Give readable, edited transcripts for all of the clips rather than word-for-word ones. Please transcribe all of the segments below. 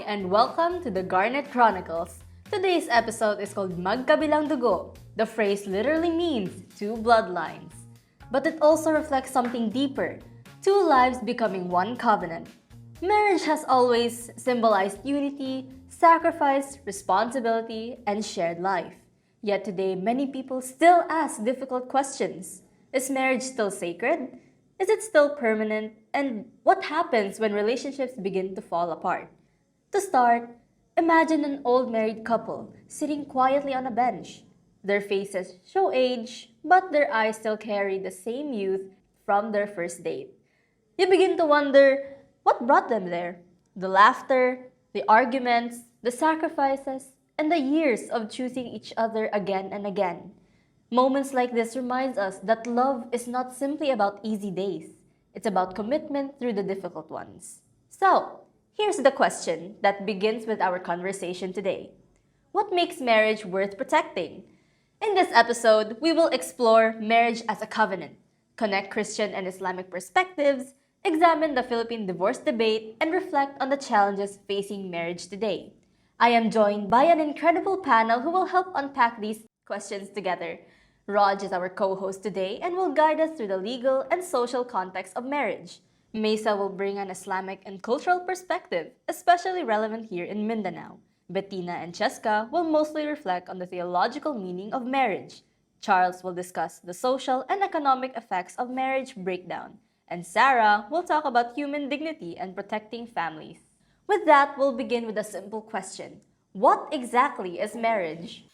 and welcome to the Garnet Chronicles. Today's episode is called Magkabilang Dugo. The phrase literally means two bloodlines, but it also reflects something deeper, two lives becoming one covenant. Marriage has always symbolized unity, sacrifice, responsibility, and shared life. Yet today, many people still ask difficult questions. Is marriage still sacred? Is it still permanent? And what happens when relationships begin to fall apart? To start, imagine an old married couple sitting quietly on a bench. Their faces show age, but their eyes still carry the same youth from their first date. You begin to wonder what brought them there. The laughter, the arguments, the sacrifices, and the years of choosing each other again and again. Moments like this reminds us that love is not simply about easy days. It's about commitment through the difficult ones. So, here's the question that begins with our conversation today. What makes marriage worth protecting? In this episode, we will explore marriage as a covenant, connect Christian and Islamic perspectives, examine the Philippine divorce debate, and reflect on the challenges facing marriage today. I am joined by an incredible panel who will help unpack these questions together. Raj is our co-host today and will guide us through the legal and social context of marriage. Mesa will bring an Islamic and cultural perspective, especially relevant here in Mindanao. Bettina and Cheska will mostly reflect on the theological meaning of marriage. Charles will discuss the social and economic effects of marriage breakdown. And Sarah will talk about human dignity and protecting families. With that, we'll begin with a simple question. What exactly is marriage?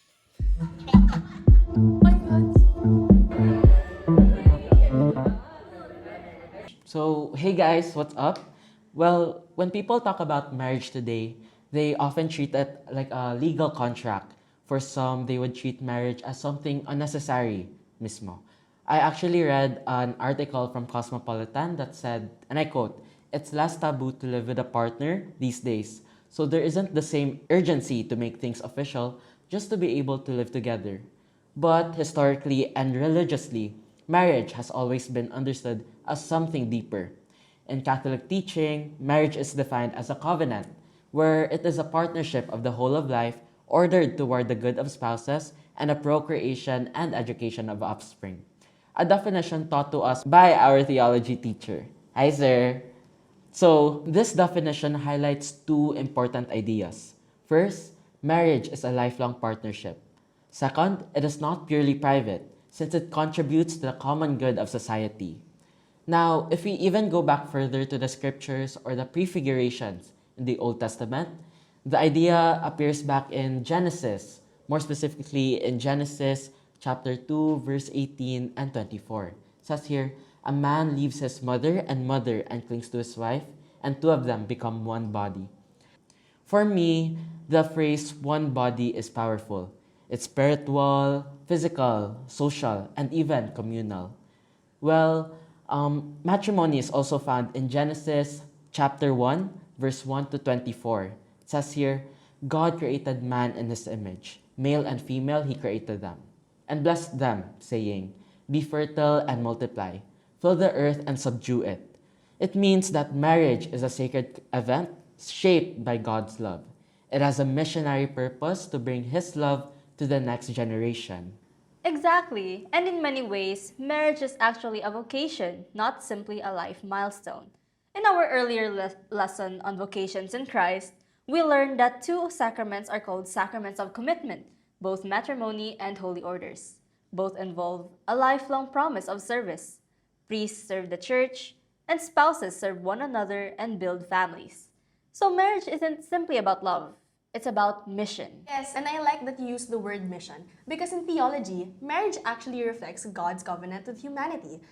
So, hey guys, what's up? Well, when people talk about marriage today, they often treat it like a legal contract. For some, they would treat marriage as something unnecessary mismo. I actually read an article from Cosmopolitan that said, and I quote, "It's less taboo to live with a partner these days, so there isn't the same urgency to make things official just to be able to live together." But historically and religiously, marriage has always been understood as something deeper. In Catholic teaching, marriage is defined as a covenant, where it is a partnership of the whole of life ordered toward the good of spouses and the procreation and education of offspring. A definition taught to us by our theology teacher. Hi, sir. So, this definition highlights two important ideas. First, marriage is a lifelong partnership. Second, it is not purely private, since it contributes to the common good of society. Now, if we even go back further to the scriptures or the prefigurations in the Old Testament, the idea appears back in Genesis, more specifically in Genesis chapter 2, verse 18 and 24. It says here, "A man leaves his mother and clings to his wife, and two of them become one body." For me, the phrase one body is powerful. It's spiritual, physical, social, and even communal. Well, matrimony is also found in Genesis chapter 1, verse 1 to 24. It says here, "God created man in his image. Male and female he created them, and blessed them, saying, 'Be fertile and multiply. Fill the earth and subdue it.'" It means that marriage is a sacred event shaped by God's love. It has a missionary purpose to bring his love to the next generation. Exactly, and in many ways, marriage is actually a vocation, not simply a life milestone. In our earlier lesson on vocations in Christ, we learned that two sacraments are called sacraments of commitment, both matrimony and holy orders. Both involve a lifelong promise of service. Priests serve the church, and spouses serve one another and build families. So marriage isn't simply about love. It's about mission. Yes, and I like that you use the word mission because in theology, marriage actually reflects God's covenant with humanity.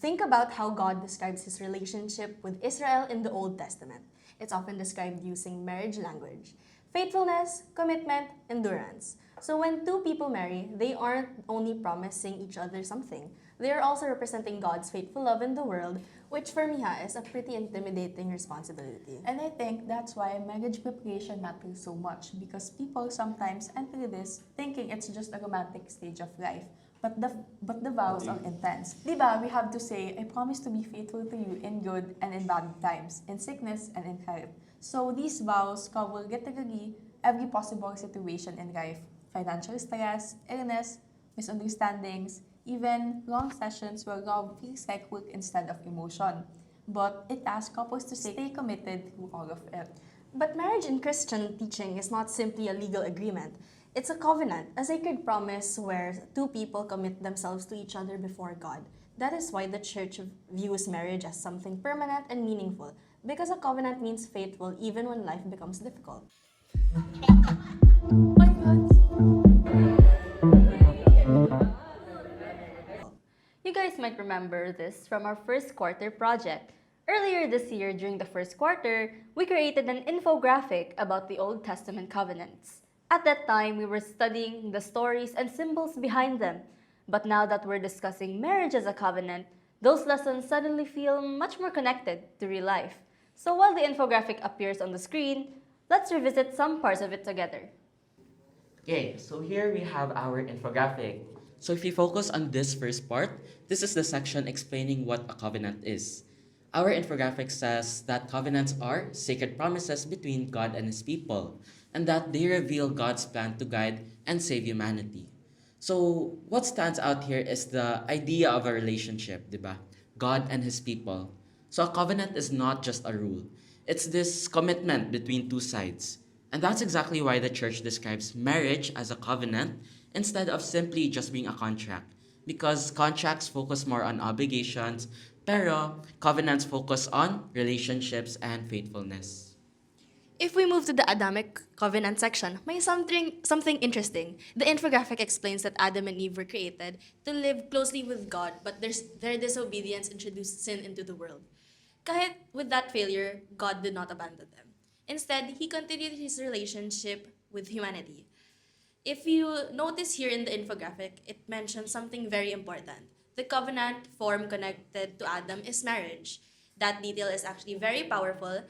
Think about how God describes his relationship with Israel in the Old Testament. It's often described using marriage language: faithfulness, commitment, endurance. So when two people marry, they aren't only promising each other something, they are also representing God's faithful love in the world, which for me is a pretty intimidating responsibility. And I think that's why marriage preparation matters so much because people sometimes enter this thinking it's just a romantic stage of life, But the vows are intense. Diba, we have to say, I promise to be faithful to you in good and in bad times, in sickness and in health. So these vows cover literally every possible situation in life. Financial stress, illness, misunderstandings, even long sessions where love feels like work instead of emotion. But it asks couples to stay committed through all of it. But marriage in Christian teaching is not simply a legal agreement. It's a covenant, a sacred promise where two people commit themselves to each other before God. That is why the church views marriage as something permanent and meaningful, because a covenant means faithful even when life becomes difficult. You guys might remember this from our first quarter project. Earlier this year, during the first quarter, we created an infographic about the Old Testament covenants. At that time, we were studying the stories and symbols behind them. But now that we're discussing marriage as a covenant, those lessons suddenly feel much more connected to real life. So while the infographic appears on the screen, let's revisit some parts of it together. Okay, so here we have our infographic. So if you focus on this first part, this is the section explaining what a covenant is. Our infographic says that covenants are sacred promises between God and His people, and that they reveal God's plan to guide and save humanity. So what stands out here is the idea of a relationship, diba? God and His people. So a covenant is not just a rule. It's this commitment between two sides. And that's exactly why the church describes marriage as a covenant instead of simply just being a contract. Because contracts focus more on obligations, pero covenants focus on relationships and faithfulness. If we move to the Adamic covenant section, may something interesting. The infographic explains that Adam and Eve were created to live closely with God, but their disobedience introduced sin into the world. Kahit with that failure, God did not abandon them. Instead, He continued His relationship with humanity. If you notice here in the infographic, it mentions something very important. The covenant form connected to Adam is marriage. That detail is actually very powerful.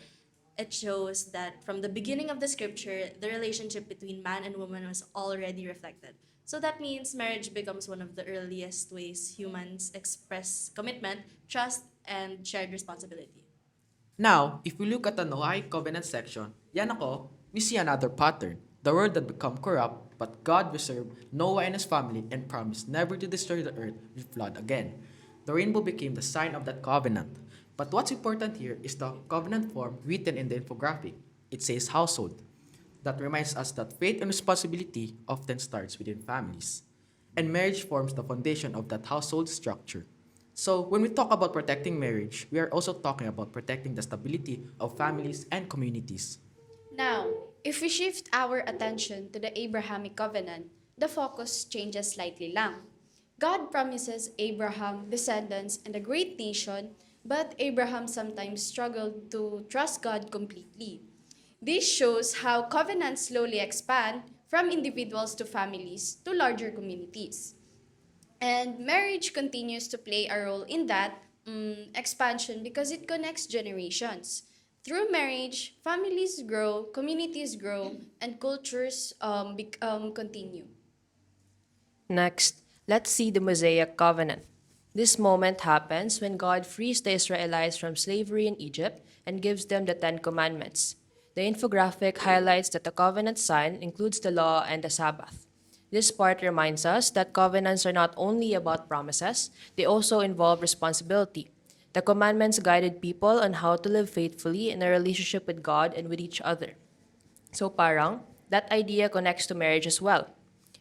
It shows that from the beginning of the scripture, the relationship between man and woman was already reflected. So that means marriage becomes one of the earliest ways humans express commitment, trust, and shared responsibility. Now, if we look at the Noahic covenant section, yan ako, we see another pattern. The world had become corrupt, but God preserved Noah and his family and promised never to destroy the earth with flood again. The rainbow became the sign of that covenant. But what's important here is the covenant form written in the infographic. It says household. That reminds us that faith and responsibility often starts within families. And marriage forms the foundation of that household structure. So when we talk about protecting marriage, we are also talking about protecting the stability of families and communities. Now, if we shift our attention to the Abrahamic covenant, the focus changes slightly lang. God promises Abraham descendants and a great nation, but Abraham sometimes struggled to trust God completely. This shows how covenants slowly expand from individuals to families to larger communities. And marriage continues to play a role in that expansion because it connects generations. Through marriage, families grow, communities grow, and cultures continue. Next, let's see the Mosaic Covenant. This moment happens when God frees the Israelites from slavery in Egypt and gives them the Ten Commandments. The infographic highlights that the covenant sign includes the law and the Sabbath. This part reminds us that covenants are not only about promises, they also involve responsibility. The commandments guided people on how to live faithfully in a relationship with God and with each other. So parang, that idea connects to marriage as well.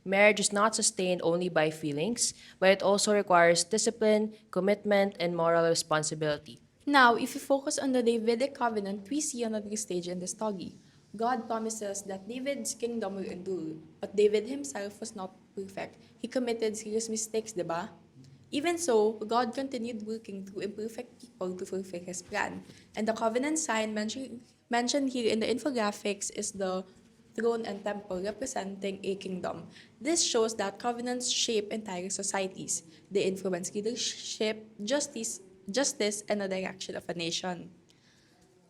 Marriage is not sustained only by feelings, but it also requires discipline, commitment, and moral responsibility. Now, if we focus on the Davidic covenant, we see another stage in the story. God promises that David's kingdom will endure, but David himself was not perfect. He committed serious mistakes, diba? Even so, God continued working through imperfect people to fulfill His plan. And the covenant sign mentioned here in the infographics is the throne and temple representing a kingdom. This shows that covenants shape entire societies. They influence leadership, justice, and the direction of a nation.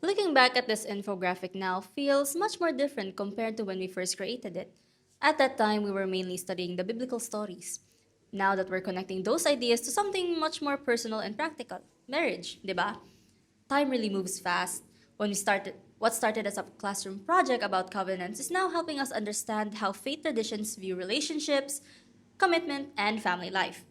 Looking back at this infographic now feels much more different compared to when we first created it. At that time, we were mainly studying the biblical stories. Now that we're connecting those ideas to something much more personal and practical, marriage, diba? Time really moves fast. What started as a classroom project about covenants is now helping us understand how faith traditions view relationships, commitment, and family life.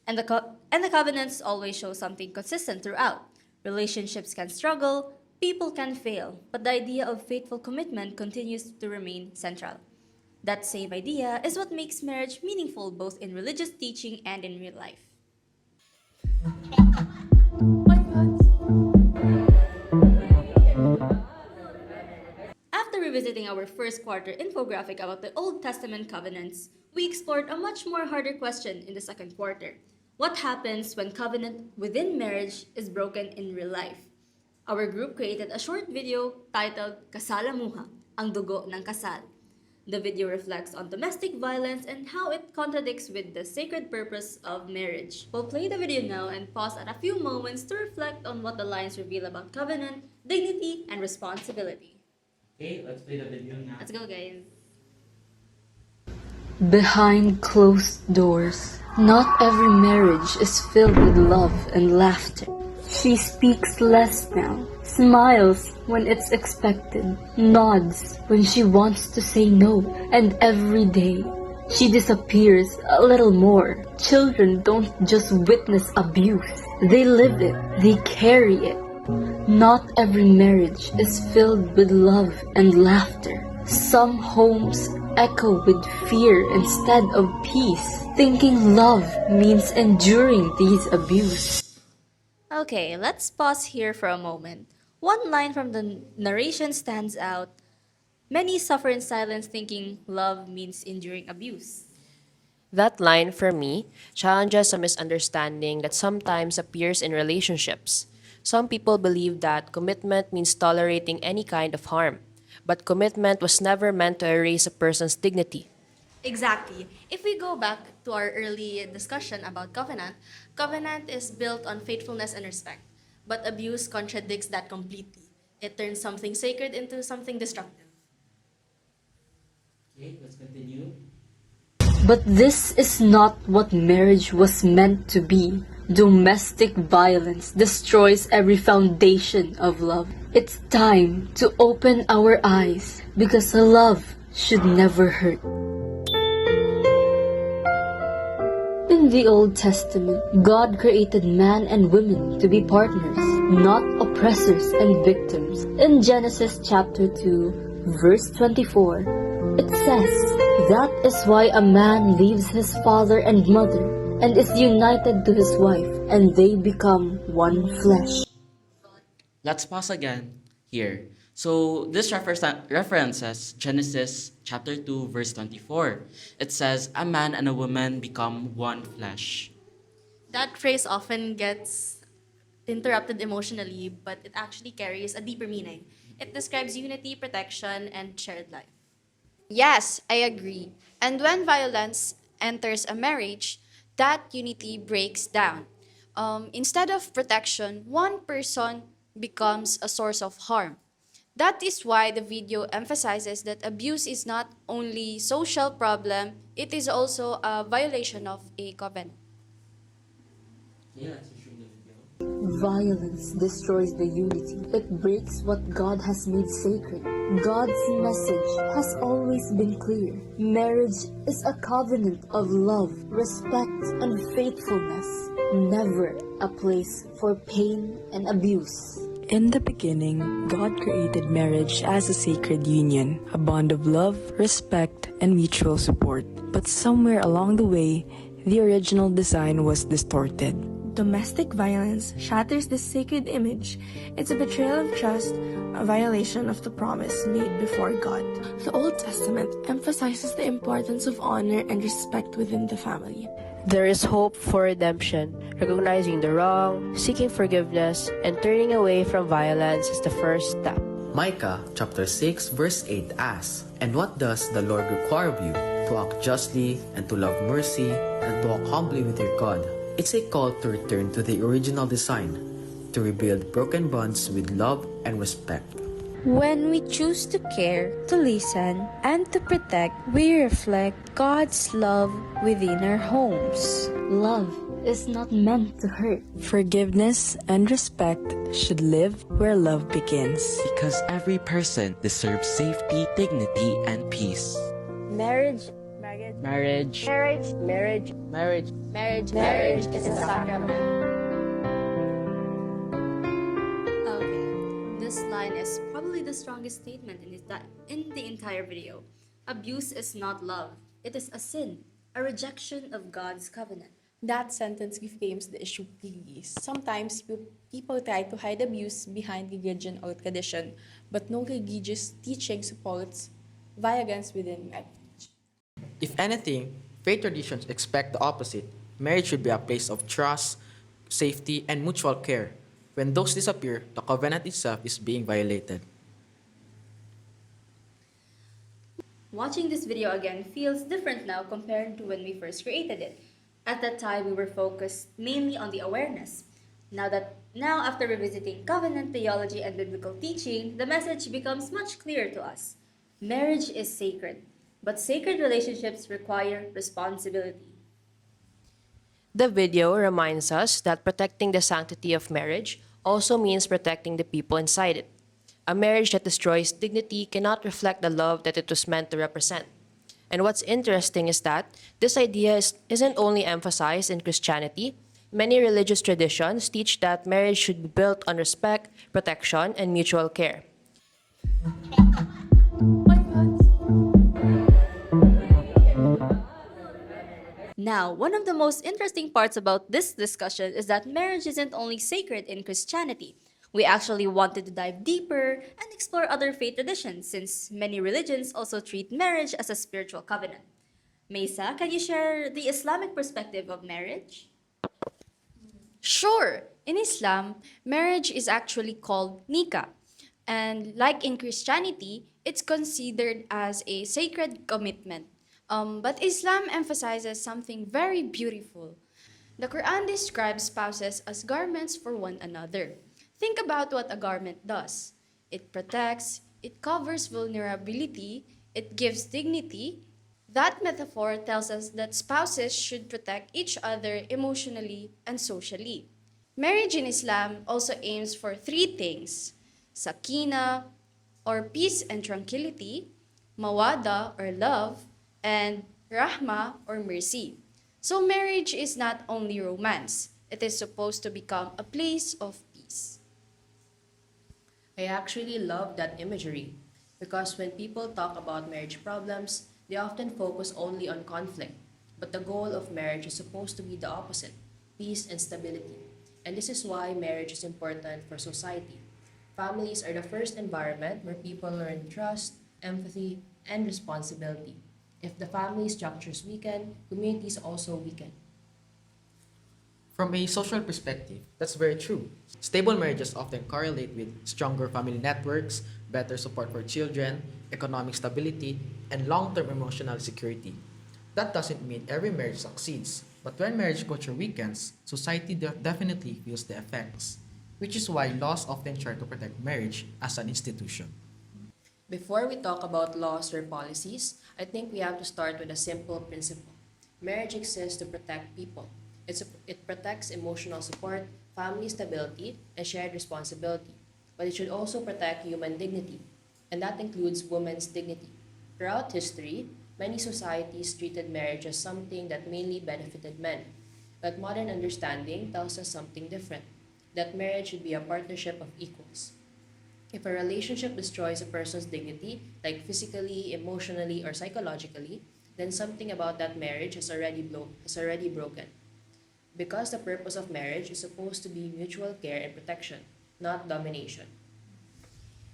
And the covenants always show something consistent throughout. Relationships can struggle, people can fail, but the idea of faithful commitment continues to remain central. That same idea is what makes marriage meaningful both in religious teaching and in real life. After revisiting our first quarter infographic about the Old Testament covenants, we explored a much more harder question in the second quarter. What happens when covenant within marriage is broken in real life? Our group created a short video titled KASALamuha, ang dugo ng kasal. The video reflects on domestic violence and how it contradicts with the sacred purpose of marriage. We'll play the video now and pause at a few moments to reflect on what the lines reveal about covenant, dignity, and responsibility. Okay, let's play the video now. Let's go, guys. Behind closed doors, not every marriage is filled with love and laughter. She speaks less now, smiles when it's expected, nods when she wants to say no, and every day she disappears a little more. Children don't just witness abuse, they live it, they carry it. Not every marriage is filled with love and laughter. Some homes echo with fear instead of peace, thinking love means enduring these abuse. Okay, let's pause here for a moment. One line from the narration stands out. Many suffer in silence thinking love means enduring abuse. That line, for me, challenges a misunderstanding that sometimes appears in relationships. Some people believe that commitment means tolerating any kind of harm, but commitment was never meant to erase a person's dignity. Exactly. If we go back to our early discussion about covenant, covenant is built on faithfulness and respect. But abuse contradicts that completely. It turns something sacred into something destructive. Okay, let's continue. But this is not what marriage was meant to be. Domestic violence destroys every foundation of love. It's time to open our eyes because love should never hurt. In the Old Testament, God created man and women to be partners, not oppressors and victims. In Genesis chapter 2, verse 24, it says, "That is why a man leaves his father and mother and is united to his wife, and they become one flesh." Let's pause again here. So this references Genesis chapter 2 verse 24. It says, "A man and a woman become one flesh." That phrase often gets interrupted emotionally, but it actually carries a deeper meaning. It describes unity, protection, and shared life. Yes, I agree. And when violence enters a marriage, that unity breaks down. Instead of protection, one person becomes a source of harm. That is why the video emphasizes that abuse is not only social problem, it is also a violation of a covenant. Okay, let's show the video. Violence destroys the unity. It breaks what God has made sacred. God's message has always been clear. Marriage is a covenant of love, respect, and faithfulness, never a place for pain and abuse. In the beginning, God created marriage as a sacred union, a bond of love, respect, and mutual support. But somewhere along the way, the original design was distorted. Domestic violence shatters this sacred image. It's a betrayal of trust, a violation of the promise made before God. The Old Testament emphasizes the importance of honor and respect within the family. There is hope for redemption. Recognizing the wrong, seeking forgiveness, and turning away from violence is the first step. Micah chapter 6 verse 8 asks, "And what does the Lord require of you? To act justly and to love mercy and to walk humbly with your God." It's a call to return to the original design, to rebuild broken bonds with love and respect. When we choose to care, to listen, and to protect, we reflect God's love within our homes. Love is not meant to hurt. Forgiveness and respect should live where love begins. Because every person deserves safety, dignity, and peace. Marriage is a sacrament. Okay, this line is probably the strongest statement in the entire video. Abuse is not love. It is a sin, a rejection of God's covenant. That sentence reframes the issue clearly. Sometimes people try to hide abuse behind religion or tradition, but no religious teaching supports violence within marriage. If anything, faith traditions expect the opposite. Marriage should be a place of trust, safety, and mutual care. When those disappear, the covenant itself is being violated. Watching this video again feels different now compared to when we first created it. At that time, we were focused mainly on the awareness. Now after revisiting covenant theology and biblical teaching, the message becomes much clearer to us. Marriage is sacred, but sacred relationships require responsibility. The video reminds us that protecting the sanctity of marriage also means protecting the people inside it. A marriage that destroys dignity cannot reflect the love that it was meant to represent. And what's interesting is that this idea isn't only emphasized in Christianity. Many religious traditions teach that marriage should be built on respect, protection, and mutual care. Now, one of the most interesting parts about this discussion is that marriage isn't only sacred in Christianity. We actually wanted to dive deeper and explore other faith traditions since many religions also treat marriage as a spiritual covenant. Mesa, can you share the Islamic perspective of marriage? Sure, in Islam, marriage is actually called nikah. And like in Christianity, it's considered as a sacred commitment. But Islam emphasizes something very beautiful. The Quran describes spouses as garments for one another. Think about what a garment does. It protects, it covers vulnerability, it gives dignity. That metaphor tells us that spouses should protect each other emotionally and socially. Marriage in Islam also aims for three things: sakina, or peace and tranquility, mawada, or love, and rahma, or mercy. So marriage is not only romance, it is supposed to become a place of peace. I actually love that imagery because when people talk about marriage problems, they often focus only on conflict. But the goal of marriage is supposed to be the opposite: peace and stability. And this is why marriage is important for society. Families are the first environment where people learn trust, empathy, and responsibility. If the family structures weaken, communities also weaken. From a social perspective, that's very true. Stable marriages often correlate with stronger family networks, better support for children, economic stability, and long-term emotional security. That doesn't mean every marriage succeeds, but when marriage culture weakens, society definitely feels the effects, which is why laws often try to protect marriage as an institution. Before we talk about laws or policies, I think we have to start with a simple principle. Marriage exists to protect people. It protects emotional support, family stability, and shared responsibility. But it should also protect human dignity, and that includes women's dignity. Throughout history, many societies treated marriage as something that mainly benefited men. But modern understanding tells us something different, that marriage should be a partnership of equals. If a relationship destroys a person's dignity, like physically, emotionally, or psychologically, then something about that marriage has already broken. Because the purpose of marriage is supposed to be mutual care and protection, not domination.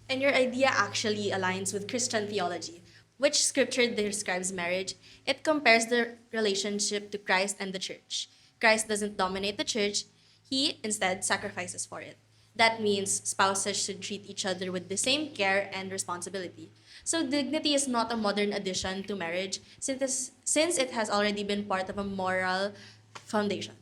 And your idea actually aligns with Christian theology, which scripture describes marriage. It compares the relationship to Christ and the church. Christ doesn't dominate the church, he instead sacrifices for it. That means spouses should treat each other with the same care and responsibility. So dignity is not a modern addition to marriage since it has already been part of a moral foundation.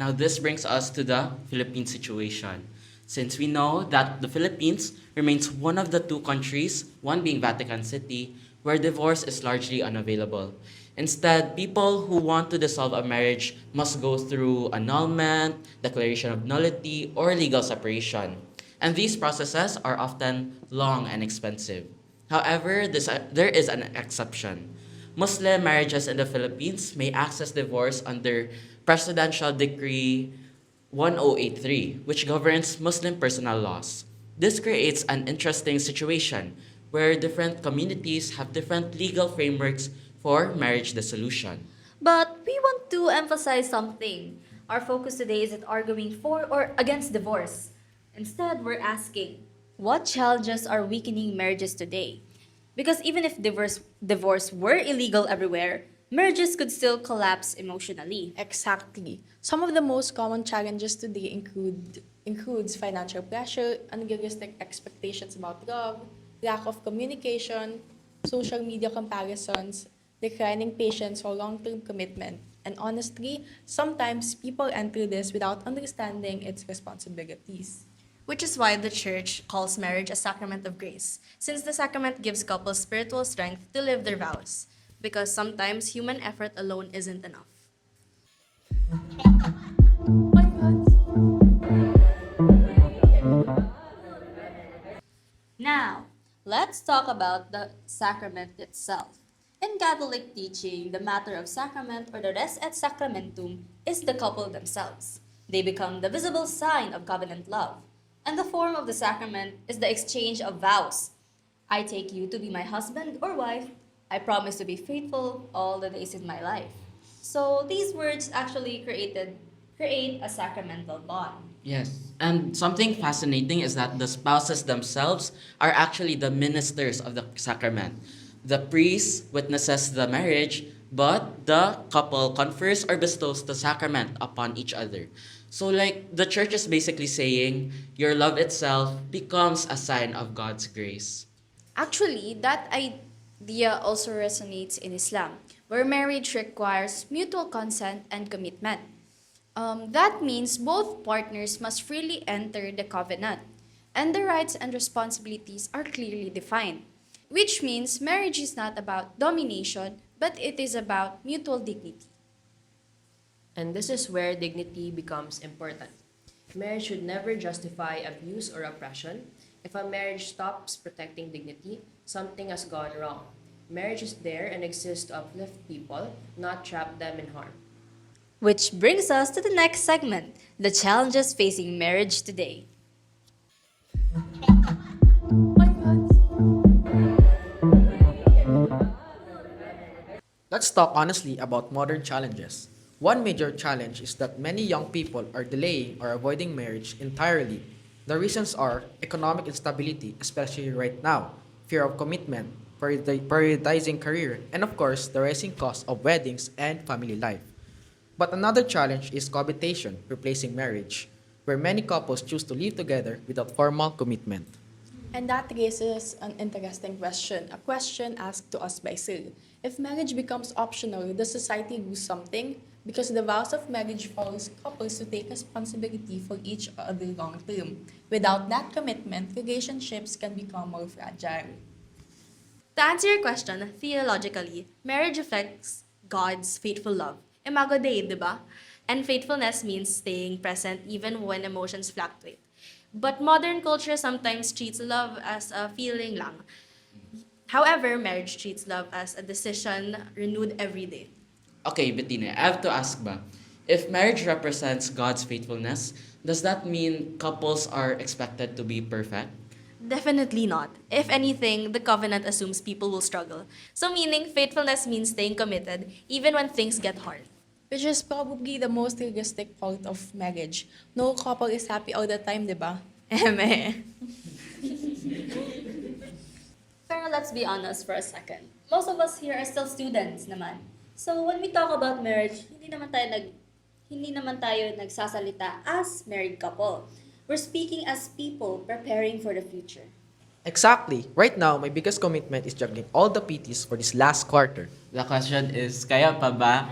Now, this brings us to the Philippine situation. Since we know that the Philippines remains one of the two countries, one being Vatican City, where divorce is largely unavailable. Instead, people who want to dissolve a marriage must go through annulment, declaration of nullity, or legal separation. And these processes are often long and expensive. However, there is an exception. Muslim marriages in the Philippines may access divorce under Presidential Decree 1083, which governs Muslim personal laws. This creates an interesting situation where different communities have different legal frameworks for marriage dissolution. But we want to emphasize something. Our focus today isn't arguing for or against divorce. Instead, we're asking, what challenges are weakening marriages today? Because even if divorce were illegal everywhere, marriages could still collapse emotionally. Exactly. Some of the most common challenges today includes financial pressure, unrealistic expectations about love, lack of communication, social media comparisons, declining patience for long-term commitment, and honestly, sometimes people enter this without understanding its responsibilities. Which is why the church calls marriage a sacrament of grace, since the sacrament gives couples spiritual strength to live their vows. Because sometimes human effort alone isn't enough. Now, let's talk about the sacrament itself. In Catholic teaching, the matter of sacrament or the res et sacramentum is the couple themselves. They become the visible sign of covenant love. And the form of the sacrament is the exchange of vows. I take you to be my husband or wife. I promise to be faithful all the days of my life. So these words actually create a sacramental bond. Yes. And something fascinating is that the spouses themselves are actually the ministers of the sacrament. The priest witnesses the marriage, but the couple confers or bestows the sacrament upon each other. So, like, the church is basically saying your love itself becomes a sign of God's grace. Actually, that idea also resonates in Islam, where marriage requires mutual consent and commitment. That means both partners must freely enter the covenant, and the rights and responsibilities are clearly defined, which means marriage is not about domination, but it is about mutual dignity. And this is where dignity becomes important. Marriage should never justify abuse or oppression. If a marriage stops protecting dignity, something has gone wrong. Marriage is there and exists to uplift people, not trap them in harm. Which brings us to the next segment, the challenges facing marriage today. Let's talk honestly about modern challenges. One major challenge is that many young people are delaying or avoiding marriage entirely. The reasons are economic instability, especially right now, fear of commitment, prioritizing career, and of course, the rising cost of weddings and family life. But another challenge is cohabitation, replacing marriage, where many couples choose to live together without formal commitment. And that raises an interesting question, a question asked to us by Sil. If marriage becomes optional, does society lose something? Because the vows of marriage force couples to take responsibility for each other long term. Without that commitment, relationships can become more fragile. To answer your question, theologically, marriage reflects God's faithful love. Imago Dei, di ba? And faithfulness means staying present even when emotions fluctuate. But modern culture sometimes treats love as a feeling lang. However, marriage treats love as a decision renewed every day. Okay, Bettina, I have to ask ba, if marriage represents God's faithfulness, does that mean couples are expected to be perfect? Definitely not. If anything, the covenant assumes people will struggle. So meaning, faithfulness means staying committed even when things get hard. Which is probably the most realistic part of marriage. No couple is happy all the time, di ba? Eme. Pero let's be honest for a second. Most of us here are still students naman. So when we talk about marriage, hindi naman tayo nagsasalita as married couple. We're speaking as people preparing for the future. Exactly. Right now, my biggest commitment is juggling all the PTs for this last quarter. The question is, kaya pa ba?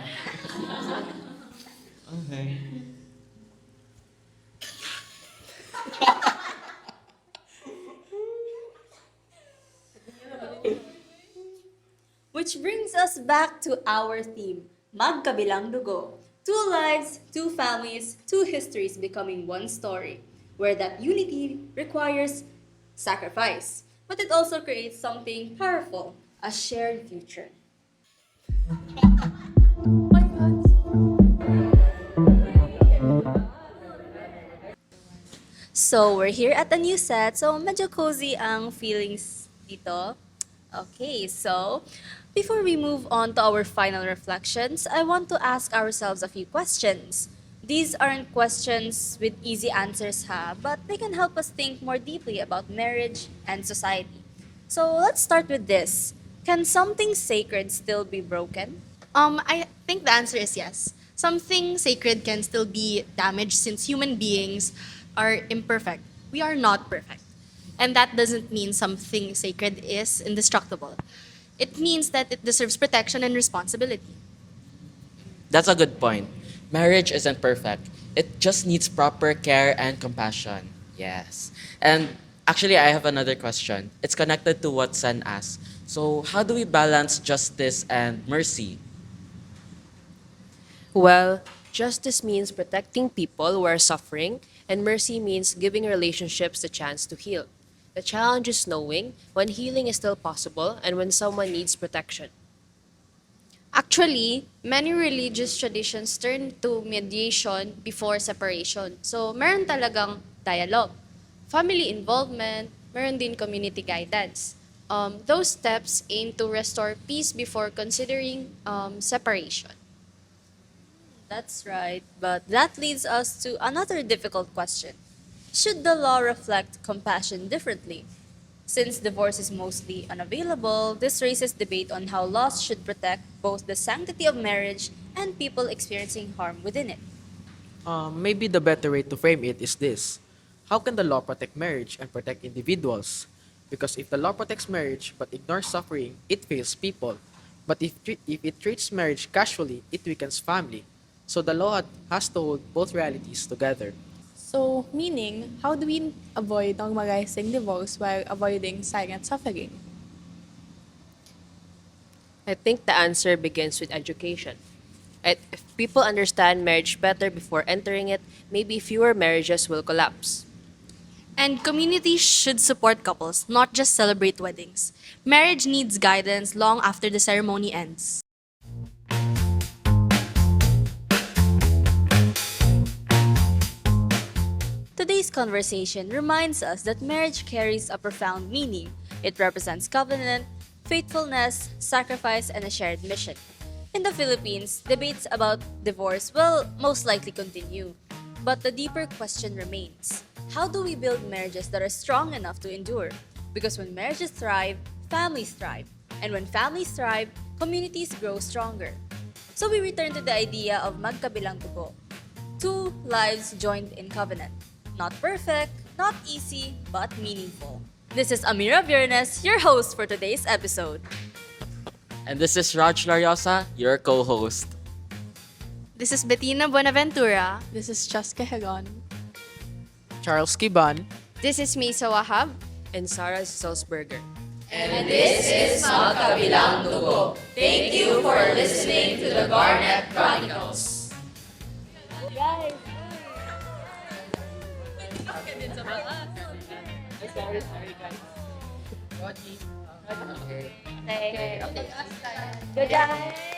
Okay. Which brings us back to our theme, Magkabilang Dugo. Two lives, two families, two histories becoming one story, where that unity requires sacrifice, but it also creates something powerful, a shared future. So, we're here at a new set. So, medyo cozy ang feelings dito. Okay, so before we move on to our final reflections, I want to ask ourselves a few questions. These aren't questions with easy answers, but they can help us think more deeply about marriage and society. So, let's start with this. Can something sacred still be broken? I think the answer is yes. Something sacred can still be damaged since human beings are imperfect. We are not perfect. And that doesn't mean something sacred is indestructible. It means that it deserves protection and responsibility. That's a good point. Marriage isn't perfect. It just needs proper care and compassion. Yes. And actually, I have another question. It's connected to what Sen asked. So, how do we balance justice and mercy? Well, justice means protecting people who are suffering, and mercy means giving relationships the chance to heal. The challenge is knowing when healing is still possible and when someone needs protection. Actually, many religious traditions turn to mediation before separation. So, meron talagang dialogue. Family involvement, meron din community guidance. Those steps aim to restore peace before considering separation. That's right, but that leads us to another difficult question. Should the law reflect compassion differently? Since divorce is mostly unavailable, this raises debate on how laws should protect both the sanctity of marriage and people experiencing harm within it. Maybe the better way to frame it is this. How can the law protect marriage and protect individuals? Because if the law protects marriage but ignores suffering, it fails people. But if it treats marriage casually, it weakens family. So the law has to hold both realities together. So, meaning, how do we avoid normalizing divorce while avoiding silent suffering? I think the answer begins with education. If people understand marriage better before entering it, maybe fewer marriages will collapse. And communities should support couples, not just celebrate weddings. Marriage needs guidance long after the ceremony ends. Today's conversation reminds us that marriage carries a profound meaning. It represents covenant, faithfulness, sacrifice, and a shared mission. In the Philippines, debates about divorce will most likely continue. But the deeper question remains, how do we build marriages that are strong enough to endure? Because when marriages thrive, families thrive. And when families thrive, communities grow stronger. So we return to the idea of Magkabilang Dugo. Two lives joined in covenant. Not perfect, not easy, but meaningful. This is Amira Viernes, your host for today's episode. And this is Raj Lariosa, your co-host. This is Bettina Buenaventura. This is Chaska Heron. Charles Kiban. This is Mesa Wahab. And Sarah Salzberger. And this is Magkabilang Dugo. Thank you for listening to the Garnet Chronicles. Guys! Sorry guys. Okay. Good guys!